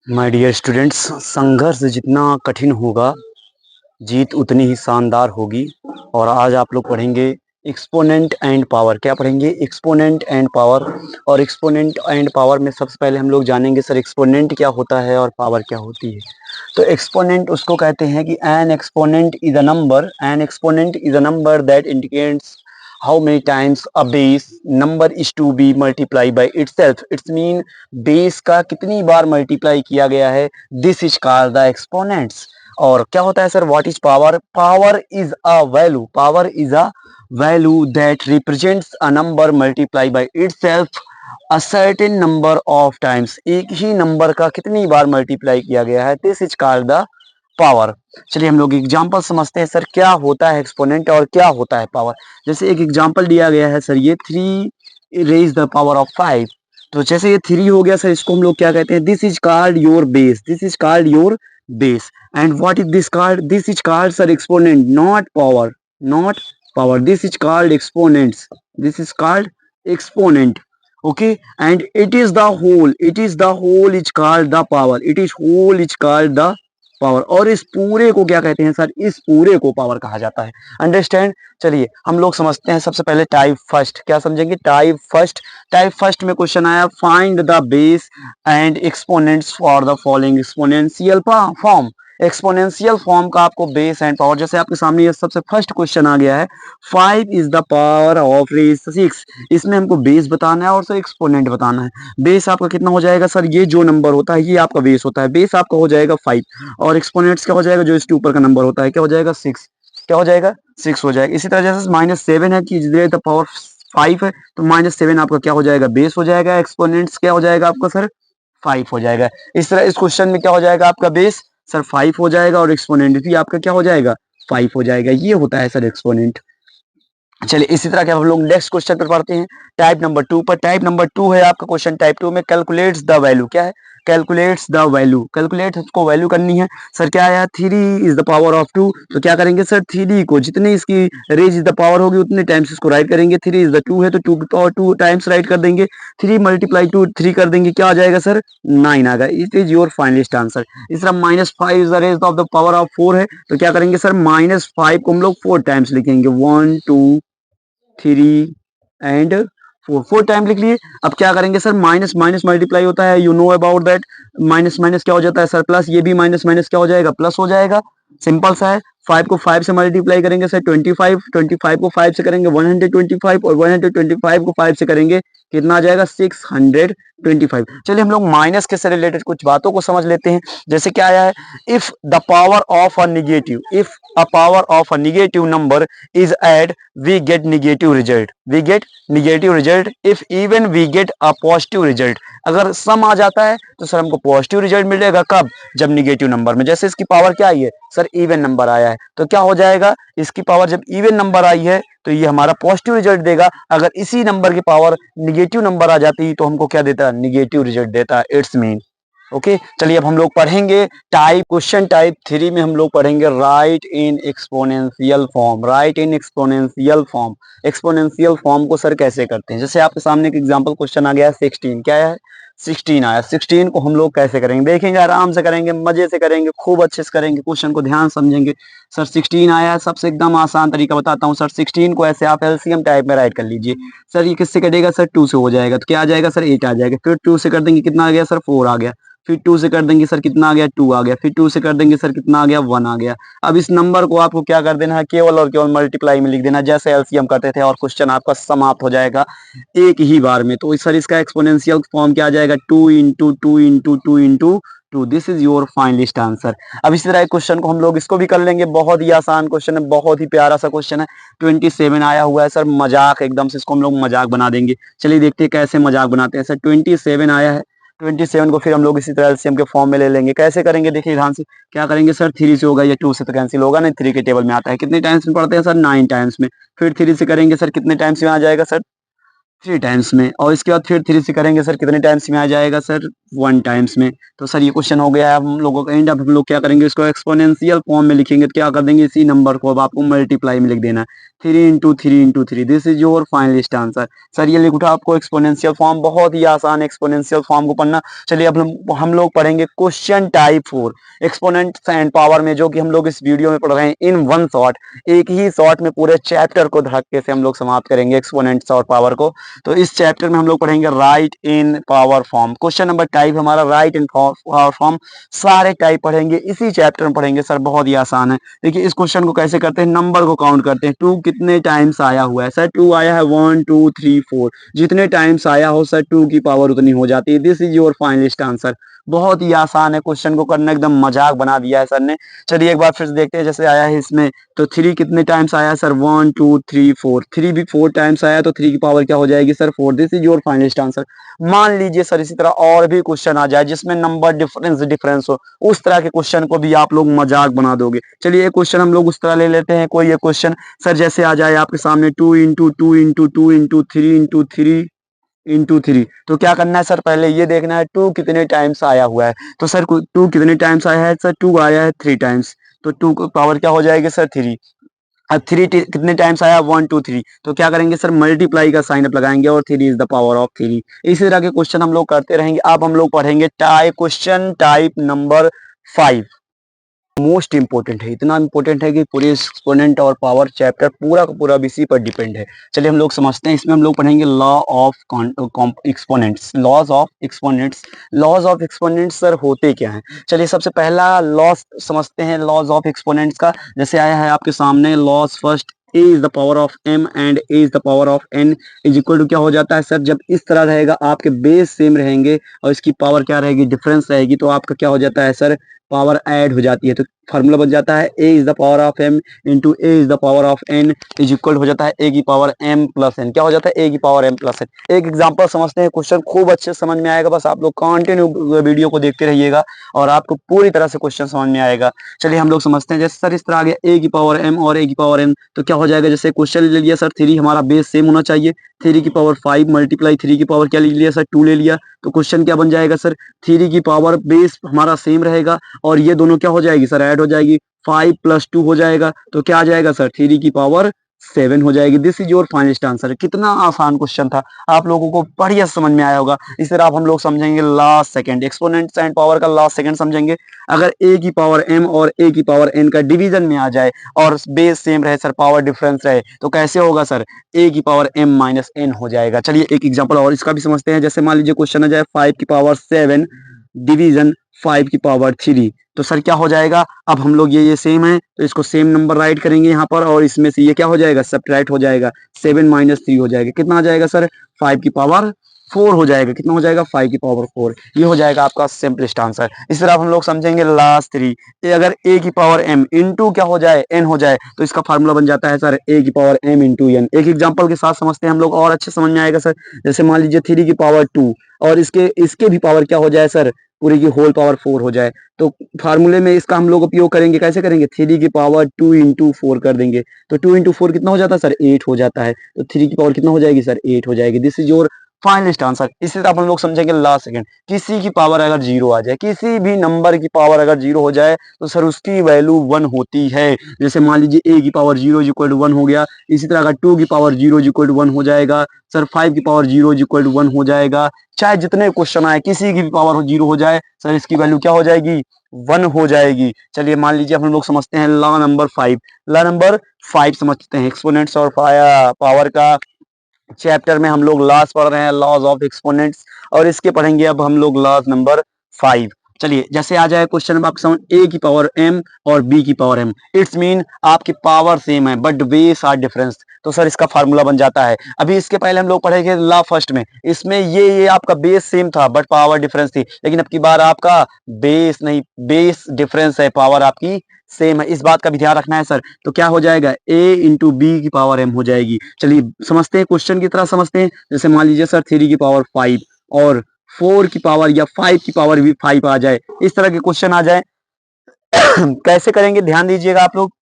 My dear students, संघर्ष जितना कठिन होगा, जीत उतनी ही शानदार होगी। और आज आप लोग पढ़ेंगे एक्सपोनेंट एंड पावर। क्या पढ़ेंगे? Exponent and power. और एक्सपोनेंट एंड पावर में सबसे पहले हम लोग जानेंगे सर एक्सपोनेंट क्या होता है और पावर क्या होती है। तो एक्सपोनेंट उसको कहते हैं कि N exponent is a number that indicates how many times a base number is to be multiplied by itself. It's mean base का कितनी बार मल्टीप्लाई किया गया है, this is called the exponents. और क्या होता है sir? What is power? Power is a value that represents a number multiply by itself a certain number of times. एक ही नंबर का कितनी बार मल्टीप्लाई किया गया है, this is called the power. चलिए हम लोग एग्जांपल समझते हैं सर क्या होता है एक्सपोनेंट और क्या होता है पावर। जैसे एक एग्जांपल दिया गया है सर, ये 3 रेज द पावर ऑफ 5। तो जैसे ये 3 हो गया सर, इसको हम लोग क्या कहते हैं? This is called your base, this is called your base. And what is this called? This is called sir exponent, not power, not power. This is called exponents, this is called exponent. okay, and it is the whole is called the power, it is whole is called the power. और इस पूरे को क्या कहते हैं sir? इस पूरे को पावर कहा जाता है। अंडरस्टैंड? चलिए हम लोग समझते हैं सबसे पहले टाइप फर्स्ट। क्या समझेंगे? टाइप फर्स्ट में क्वेश्चन आया, find the base and exponents for the following exponential form. Exponential form का आपको बेस एंड पावर, जैसे आपके सामने ये सबसे फर्स्ट क्वेश्चन आ गया है, 5 is the power of raise 6। इसमें हमको बेस बताना है और सर एक्सपोनेंट बताना है। बेस आपका कितना हो जाएगा सर? ये जो नंबर होता है ये आपका बेस होता है, बेस आपका हो जाएगा 5। और एक्सपोनेंट्स क्या हो जाएगा? जो इसके ऊपर का नंबर होता है क्या हो जाएगा? 6। क्या हो जाएगा? 6 हो जाएगा। इसी तरह जैसे -7 है कि द पावर 5 है, तो -7 आपका क्या हो जाएगा? बेस हो जाएगा। एक्सपोनेंट्स क्या हो जाएगा आपका सर? 5 हो जाएगा। इस तरह इस क्वेश्चन में क्या हो जाएगा? आपका बेस सर 5 हो जाएगा और एक्सपोनेंट भी आपका क्या हो जाएगा? 5 हो जाएगा। ये होता है सर एक्सपोनेंट। चलिए इसी तरह के हम लोग नेक्स्ट क्वेश्चन पर पढ़ते हैं, टाइप नंबर 2 पर। टाइप नंबर 2 है आपका क्वेश्चन टाइप 2 में, कैलकुलेट्स द वैल्यू। क्या है? Calculates the value. कैलकुलेट को वैल्यू करनी है सर। क्या आया? 3 इज द पावर ऑफ 2। तो क्या करेंगे सर? 3 को जितनी इसकी रेज इज द पावर होगी उतने टाइम्स इसको राइट करेंगे। 3 इज द 2 है तो 2 की पावर 2 टाइम्स राइट कर देंगे। 3 मल्टीप्लाई 2 3 कर देंगे, क्या आ जाएगा सर? 9 आ गया। It is your finalist answer. इस तरह -5 is the raise of the power of 4 है, तो क्या करेंगे सर? -5 को हम लोग 4 टाइम्स लिखेंगे, 1 2 3 एंड 4, 4 टाइम लिख लिए। अब क्या करेंगे सर? माइनस माइनस मल्टीप्लाई होता है, you know about that. Minus minus क्या हो जाता है सर? प्लस। ये भी माइनस माइनस क्या हो जाएगा? प्लस हो जाएगा। सिंपल सा है। 5 को 5 से मल्टीप्लाई करेंगे सर 25, 25 को 5 से करेंगे 125, और 125 को 5 से करेंगे कितना आ जाएगा? 625। चलिए हम लोग माइनस के से रिलेटेड कुछ बातों को समझ लेते हैं। जैसे क्या आया है, if the power of a negative, if a power of a negative number is add, we get negative result, we get negative result if even we get a positive result। अगर सम आ जाता है तो सर हमको positive result मिलेगा। कब? जब negative number में। जैसे इसकी पावर क्या आई है सर? इवन नंबर आया है, तो क्या हो जाएगा? इसकी पावर जब इवन नंबर आई है तो ये हमारा पॉजिटिव रिजल्ट देगा। अगर इसी नंबर की पावर निगेटिव नंबर आ जाती तो हमको क्या देता? निगेटिव रिजल्ट देता। It's mean okay. चलिए अब हम लोग पढ़ेंगे क्वेश्चन टाइप 3 में हम लोग पढ़ेंगे write in exponential form. Right in exponential form. Exponential form को सर कैसे करते हैं? जैसे आपके सामने एक एग्जांपल क्वेश्चन आ गया 16। क्या है? 16 आया। 16 को हम लोग कैसे करेंगे? देखेंगे, आराम से करेंगे, मजे से करेंगे, खूब अच्छे से करेंगे, क्वेश्चन को ध्यान समझेंगे। सर 16 आया है, सबसे एकदम आसान तरीका बताता हूँ सर। 16 को ऐसे आप एलसीएम टाइप में राइट कर लीजिए। सर ये किससे कटेगा सर? 2 से हो जाएगा, तो क्या आ जाएगा सर? 8 आ जाएगा। फिर 2 से कर देंगे, कितना आ गया सर? 4 आ गया। फिर 2 से कर देंगे सर, कितना आ गया? 2 आ गया। फिर 2 से कर देंगे सर, कितना आ गया? 1 आ गया। अब इस नंबर को आपको क्या कर देना है? केवल और केवल मल्टीप्लाई में लिख देना, जैसे एलसीएम करते थे, और क्वेश्चन आपका समाप्त हो जाएगा एक ही बार में। तो सर इसका एक्सपोनेंशियल फॉर्म क्या आ जाएगा? 2 into 2 into 2 into 2। This is your finalist answer. अब इसी तरह क्वेश्चन को हम लोग इसको भी कर लेंगे। बहुत ही आसान क्वेश्चन है, बहुत ही प्यारा सा क्वेश्चन है। 27 आया हुआ है सर, मजाक एकदम से, इसको हम लोग मजाक बना देंगे। चलिए देखते हैं कैसे मजाक बनाते हैं सर। 27 आया है, 27 को फिर हम लोग इसी तरह एलसीएम के फॉर्म में ले लेंगे। कैसे करेंगे? देखिए ध्यान से। क्या करेंगे सर? 3 से होगा, या 2 से तो कैंसिल होगा नहीं, 3 के टेबल में आता है। कितने टाइम्स में पढ़ते हैं सर? 9 टाइम्स में। फिर 3 से करेंगे सर, कितने टाइम्स में आ जाएगा सर? 3 टाइम्स में, और इसके बाद फिर 3 से करेंगे सर कितने टाइम्स में आ जाएगा सर 1 टाइम्स में। तो सर ये क्वेश्चन हो गया है हम लोगों का एंड। अब हम लोग क्या करेंगे, इसको एक्सपोनेंशियल फॉर्म में लिखेंगे। तो क्या कर देंगे, इसी नंबर को अब आपको मल्टीप्लाई में लिख देना है, 3 × 3 × 3। This is your finalist answer. Sir ये लिख उठा आपको एक्सपोनेंशियल फॉर्म, बहुत ही आसान एक्सपोनेंशियल फॉर्म को पढ़ना। चलिए अब हम लोग पढ़ेंगे question type 4 exponents and power में, जो कि हम लोग इस वीडियो में पढ़ रहे हैं इन वन शॉट। एक ही शॉट में पूरे चैप्टर को धक्के से हम लोग समाप्त करेंगे एक्सपोनेंट्स और पावर को। तो इस चैप्टर में हम लोग पढ़ेंगे write in power form. Question number type हमारा राइट इन पावर फॉर्म। सारे टाइप पढ़ेंगे इसी चैप्टर में पढ़ेंगे सर, बहुत ही आसान है। देखिए इस क्वेश्चन को कैसे करते हैं, नंबर को काउंट करते हैं। 2 कितने टाइम्स आया हुआ है सर, 2 आया है 1 2 3 4। जितने टाइम्स आया हो सर 2 की पावर उतनी हो जाती है। This is your finalist answer. बहुत ही आसान है, क्वेश्चन को करना एकदम मजाक बना दिया है सर ने। चलिए एक बार फिर से देखते हैं जैसे आया है इसमें। तो 3 कितने टाइम्स आया सर, 1 2 3 4। 3 भी 4 टाइम्स आया, तो 3 की पावर क्या हो जाएगी sir 4। This is your finalist answer. मान लीजिए सर इसी तरह और भी क्वेश्चन आ जाए जिसमें नंबर डिफरेंस डिफरेंस हो, उस तरह के क्वेश्चन को भी आप लोग मजाक बना दोगे। चलिए एक क्वेश्चन हम लोग उस तरह ले लेते हैं। कोई एक क्वेश्चन सर जैसे आ जाए आपके सामने, 2 × 2 × 2 × 3 तो क्या करना है सर, पहले ये देखना है 2 कितने टाइम्स आया हुआ है। तो सर 2 कितने टाइम्स आया है सर, 2 आया है 3 टाइम्स। तो 2 की पावर क्या हो जाएगी सर 3। अब 3 कितने टाइम्स आया, 1 2 3। तो क्या करेंगे सर, मल्टीप्लाई का साइन अप लगाएंगे और 3 इज द पावर ऑफ 3। इसी तरह के क्वेश्चन हम लोग करते रहेंगे। अब हम लोग पढ़ेंगे question type number 5। Most important है, इतना इंपॉर्टेंट है कि पूरे एक्सपोनेंट और पावर चैप्टर पूरा का पूरा इसी पर डिपेंड है। चलिए हम लोग समझते हैं। इसमें हम लोग पढ़ेंगे law of exponents. Laws of exponents. Laws of exponents sir होते क्या हैं, चलिए सबसे पहला लॉ समझते हैं लॉज ऑफ एक्सपोनेंट्स का। जैसे आया है आपके सामने laws first, a is the power of m and a is the power of n is equal to क्या हो जाता है सर, जब इस तरह रहेगा आपके बेस सेम रहेंगे और इसकी पावर क्या रहेगी, डिफरेंस रहेगी, तो आपका क्या हो जाता है सर, पावर ऐड हो जाती है। तो फार्मूला बन जाता है a is the power of m into a is the power of n is equal हो जाता है a की पावर m प्लस n। क्या हो जाता है, a की पावर m प्लस n। एक एग्जांपल समझते हैं, क्वेश्चन खूब अच्छे से समझ में आएगा, बस आप लोग कंटिन्यू वीडियो को देखते रहिएगा और आपको पूरी तरह से क्वेश्चन समझ में आएगा। चलिए हम लोग समझते हैं। जैसे सर इस तरह आ गया a की पावर m और a की पावर n, तो क्या हो जाएगा, जैसे क्वेश्चन ले लिया सर 3, हमारा बेस सेम होना चाहिए। 3 की पावर 5 मल्टीप्लाई 3 की पावर क्या ले लिया सर 2 ले लिया। तो क्वेश्चन क्या बन जाएगा सर, 3 की पावर बेस हमारा सेम रहेगा और ये दोनों क्या हो जाएगी सर, ऐड हो जाएगी। 5 + 2 हो जाएगा, तो क्या आ जाएगा सर, 3 की पावर 7 हो जाएगी। This is your finalist answer. कितना आसान क्वेश्चन था, आप लोगों को बढ़िया समझ में आया होगा। इस तरह अब हम लोग समझेंगे last second, exponents and power का लास्ट सेकंड समझेंगे। अगर a की पावर m और a की पावर n का डिवीजन में आ जाए और बेस सेम रहे सर, पावर डिफरेंस रहे, तो कैसे होगा सर, a की पावर m माइनस n हो जाएगा। चलिए एक एग्जांपल और इसका भी समझते हैं। जैसे मान लीजिए क्वेश्चन आ जाए 5 की पावर 7 डिवीजन 5 की पावर 3, तो सर क्या हो जाएगा, अब हम लोग ये सेम है तो इसको सेम नंबर राइट करेंगे यहाँ पर और इसमें से ये क्या हो जाएगा, सब्ट्रैक्ट हो जाएगा, 7 - 3 हो जाएगा। कितना आ जाएगा सर, 5 की पावर 4 हो जाएगा। कितना हो जाएगा, 5 की पावर 4। ये हो जाएगा आपका सिंपलेस्ट आंसर। इस तरह हम लोग समझेंगे लास्ट 3। अगर a की पावर m इंटू क्या हो जाए, n हो जाए, तो इसका फार्मूला बन जाता है सर a की पावर m इंटू n। एक एग्जाम्पल के साथ समझते हैं हम लोग और अच्छे समझ में आएगा सर। जैसे मान लीजिए 3 की पावर 2 और इसके भी पावर क्या हो जाए सर, पूरी की होल पावर 4 हो जाए, तो फार्मूले में इसका हम लोग उपयोग करेंगे। कैसे करेंगे, 3 की पावर 2 × 4 कर देंगे, तो 2 × 4 कितना हो जाता है सर, 8 हो जाता है। तो 3 की पावर कितना हो जाएगी सर, 8 हो जाएगी। This is your finalist answer. इसी तरह हम लोग समझेंगे लास्ट सेकंड, किसी की पावर अगर 0 आ जाए, किसी भी नंबर की पावर अगर 0 हो जाए तो सर उसकी वैल्यू 1 होती है। जैसे मान लीजिए a की पावर 0 = 1 हो गया। इसी तरह अगर 2 की पावर 0 = 1 हो जाएगा सर, 5 की पावर 0 = 1 हो जाएगा। चाहे जितने क्वेश्चन आए, किसी की भी पावर 0 हो जाए सर, इसकी वैल्यू क्या हो जाएगी, 1 हो जाएगी। चलिए मान लीजिए हम लोग समझते हैं लॉ नंबर 5। लॉ नंबर 5 समझते हैं, एक्सपोनेंट्स और पावर का चैप्टर में हम लोग लॉज पढ़ रहे हैं, लॉज ऑफ एक्सपोनेंट्स, और इसके पढ़ेंगे अब हम लोग लॉज नंबर 5। चलिए जैसे आ जाए क्वेश्चन में आपके सामने a की पावर m और b की पावर m, इट्स मीन आपकी पावर सेम है बट बेस आर डिफरेंस। तो सर इसका फार्मूला बन जाता है, अभी इसके पहले हम लोग पढ़ेंगे लॉ फर्स्ट में, इसमें ये आपका बेस सेम था बट पावर डिफरेंस थी, लेकिन अब की बार आपका बेस नहीं, बेस डिफरेंस है, पावर आपकी सेम है। इस बात का भी ध्यान रखना है सर। तो क्या हो जाएगा, a × b की पावर m हो जाएगी। चलिए समझते हैं, क्वेश्चन की तरह समझते हैं। जैसे मान लीजिए सर 3 की पावर 5 और 4 की पावर या 5 की पावर भी 5 आ जाए, इस तरह के क्वेश्चन आ जाए कैसे करेंगे, ध्यान दीजिएगा आप लोग।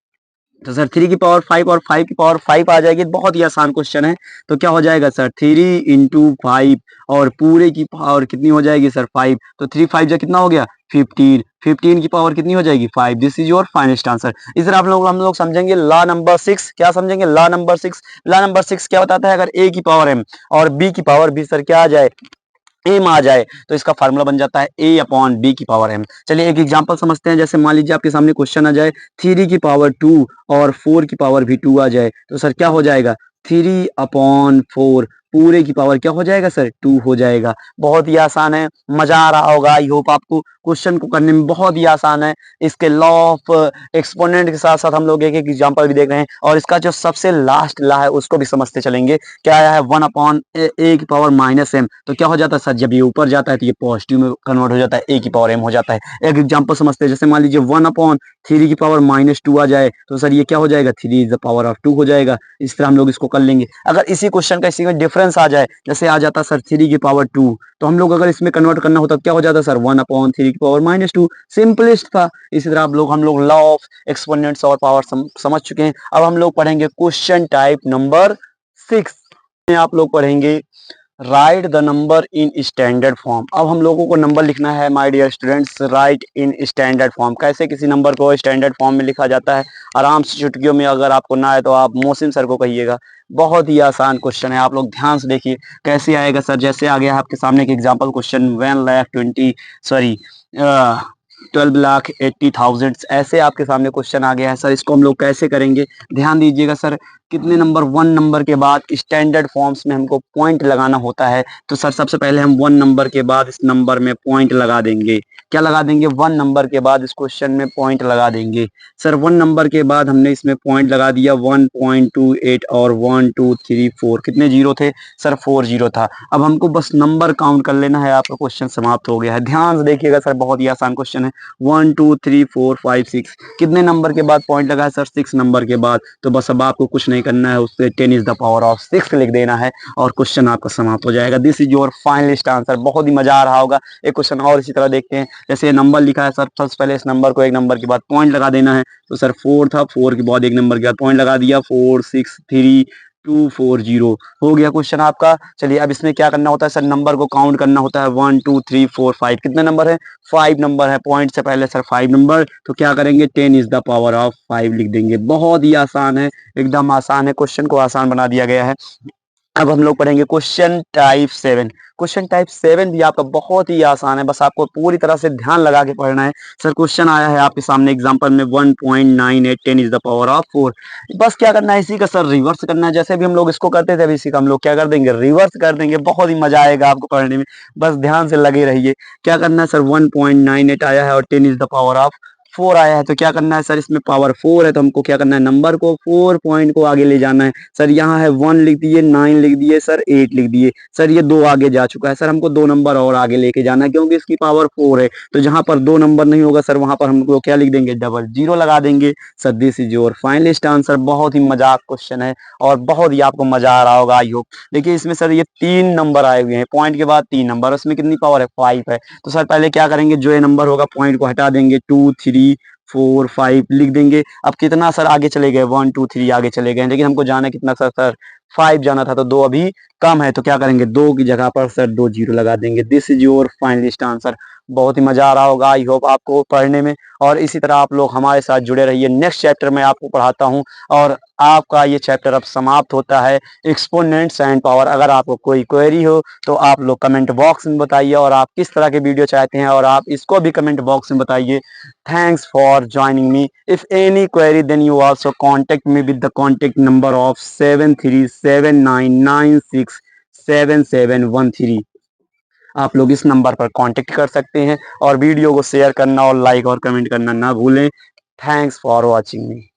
तो सर 3 की पावर 5 और 5 की पावर 5 आ जाएगी। बहुत ही आसान क्वेश्चन है। तो क्या हो जाएगा सर 3 × 5 और पूरे की पावर कितनी हो जाएगी सर 5। तो 3 5 जा कितना हो गया 15। 15 की पावर कितनी हो जाएगी 5। This is your finest answer. इस तरह हम लोग समझेंगे लॉ नंबर 6। क्या समझेंगे लॉ नंबर 6। लॉ नंबर 6 क्या बताता है, अगर a की पावर m और b की पावर b सर क्या आ जाए एम आ जाए तो इसका फार्मूला बन जाता है a/b की पावर m। चलिए एक एग्जांपल समझते हैं। जैसे मान लीजिए आपके सामने क्वेश्चन आ जाए 3 की पावर 2 और 4 की पावर भी 2 आ जाए तो सर क्या हो जाएगा 3/4 पूरे की पावर क्या हो जाएगा सर 2 हो जाएगा। बहुत ही आसान है, मजा आ रहा होगा। आई होप आपको क्वेश्चन को करने में बहुत ही आसान है। इसके लॉ ऑफ एक्सपोनेंट के साथ साथ हम लोग एक एक एग्जांपल भी देख रहे हैं और इसका जो सबसे लास्ट लॉ है उसको भी समझते चलेंगे। क्या आया है 1/a⁻m। तो क्या हो जाता है सर जब ये ऊपर जाता है तो ये पॉजिटिव में कन्वर्ट हो जाता है, a⁻m हो जाता है। एक एग्जांपल समझते हैं। जैसे मान लीजिए 1/3 की पावर -2 आ जाए तो सर ये क्या हो जाएगा 3 ⁻2 हो जाएगा। इस तरह हम लोग इसको कर लेंगे। अगर इसी क्वेश्चन का इसी में डिफरेंस आ जाए, जैसे आ जाता सर 3 की पावर 2 तो हम लोग अगर इसमें कन्वर्ट करना होता तो क्या हो जाता सर 1/3 की पावर -2। सिंपलेस्ट था। इसी तरह हम लोग लॉ ऑफ एक्सपोनेंट्स और पावर समझ चुके हैं। अब हम लोग पढ़ेंगे क्वेश्चन टाइप नंबर 6 में। आप लोग पढ़ेंगे right the number in standard form. अब हम लोगों को नंबर लिखना है my dear students, right in standard form. कैसे किसी नंबर को स्टैंडर्ड फॉर्म में लिखा जाता है, आराम से चुटकियों में। अगर आपको ना आए तो आप मोहसिन सर को कहिएगा। बहुत ही आसान क्वेश्चन है, आप लोग ध्यान से देखिए कैसे आएगा सर। जैसे आ गया है आपके सामने एक एग्जाम्पल क्वेश्चन 12,80,000 ऐसे आपके सामने क्वेश्चन आ गया है सर। इसको हम लोग कैसे करेंगे ध्यान दीजिएगा सर। कितने नंबर 1 नंबर के बाद स्टैंडर्ड फॉर्म्स में हमको पॉइंट लगाना होता है। तो सर सबसे पहले हम 1 नंबर के बाद इस नंबर में पॉइंट लगा देंगे। क्या लगा देंगे 1 नंबर के बाद इस क्वेश्चन में पॉइंट लगा देंगे। सर 1 नंबर के बाद हमने इसमें पॉइंट लगा दिया 1.28 और 1 2 3 4 कितने जीरो थे सर 4 जीरो था। अब हमको बस नंबर काउंट कर लेना है, आपका क्वेश्चन समाप्त हो गया है। ध्यान से देखिएगा सर बहुत ही आसान क्वेश्चन है। 1 2 3 4 5 6 कितने नंबर के बाद पॉइंट लगा है सर 6 नंबर के बाद। तो बस अब आपको कुछ नहीं करना है, उससे 10⁻6 लिख देना है और क्वेश्चन आपका समाप्त हो जाएगा। This is your finalist answer. बहुत ही मजा आ रहा होगा। एक क्वेश्चन और इसी तरह देखते हैं। जैसे नंबर लिखा है सर, सबसे पहले इस नंबर को एक नंबर के बाद पॉइंट लगा देना है। तो सर 4 था, 4 के बाद एक नंबर के बाद पॉइंट लगा दिया 4 6 3 2 4 0 हो गया क्वेश्चन आपका। चलिए अब इसमें क्या करना होता है सर, नंबर को काउंट करना होता है 1 2 3 4 5 कितने नंबर है 5 नंबर है। पॉइंट से पहले सर 5 नंबर, तो क्या करेंगे 10⁻5 लिख देंगे। बहुत ही आसान है, एकदम आसान है। क्वेश्चन को आसान बना दिया गया है। अब हम लोग पढ़ेंगे क्वेश्चन टाइप 7। क्वेश्चन टाइप 7 भी आपका बहुत ही आसान है, बस आपको पूरी तरह से ध्यान लगा के पढ़ना है। सर क्वेश्चन आया है आपके सामने एग्जांपल में 1.98 10⁻4। बस क्या करना है इसी का सर रिवर्स करना है। जैसे भी हम लोग इसको करते थे अभी इसी का हम लोग क्या कर देंगे रिवर्स कर देंगे। बहुत ही मजा आएगा आपको पढ़ने में, बस ध्यान से लगे रहिए। क्या करना है सर 1.98 आया है और 10⁻4 आया है तो क्या करना है सर, इसमें पावर 4 है तो हमको क्या करना है नंबर को 4 पॉइंट को आगे ले जाना है। सर यहाँ है 1 लिख दिए, 9 लिख दिए सर, 8 लिख दिए। सर ये 2 आगे जा चुका है सर, हमको 2 नंबर और आगे लेके जाना है क्योंकि इसकी पावर 4 है। तो जहां पर 2 नंबर नहीं होगा सर वहां पर हमको क्या लिख देंगे डबल जीरो लगा देंगे। Sir this is your finalist answer. बहुत ही मजाक क्वेश्चन है और बहुत ही आपको मजा आ रहा होगा आई होप। देखिए इसमें सर ये 3 नंबर आए हुए हैं, पॉइंट के बाद 3 नंबर, उसमें कितनी पावर है 5 है। तो सर पहले क्या करेंगे जो ये नंबर होगा पॉइंट को हटा देंगे 2 3 4 5 लिख देंगे। अब कितना सर आगे चले गए 1 2 3 आगे चले गए, लेकिन हमको जाना कितना सर 5 जाना था तो 2 अभी कम है तो क्या करेंगे 2 की जगह पर सर 2 जीरो लगा देंगे। This is your finalist answer. बहुत ही मजा आ रहा होगा आई होप आपको पढ़ने में और इसी तरह आप लोग हमारे साथ जुड़े रहिए। नेक्स्ट चैप्टर में आपको पढ़ाता हूं और आपका ये चैप्टर अब समाप्त होता है एक्सपोनेंट्स एंड पावर। अगर आपको कोई क्वेरी हो तो आप लोग कमेंट बॉक्स में बताइए और आप किस तरह के वीडियो चाहते हैं और आप इसको भी कमेंट बॉक्स में बताइए। Thanks for joining me. If any query, then you also contact me with the contact number of 7379967713। आप लोग इस नंबर पर कांटेक्ट कर सकते हैं और वीडियो को शेयर करना और लाइक और कमेंट करना ना भूलें। Thanks for watching me.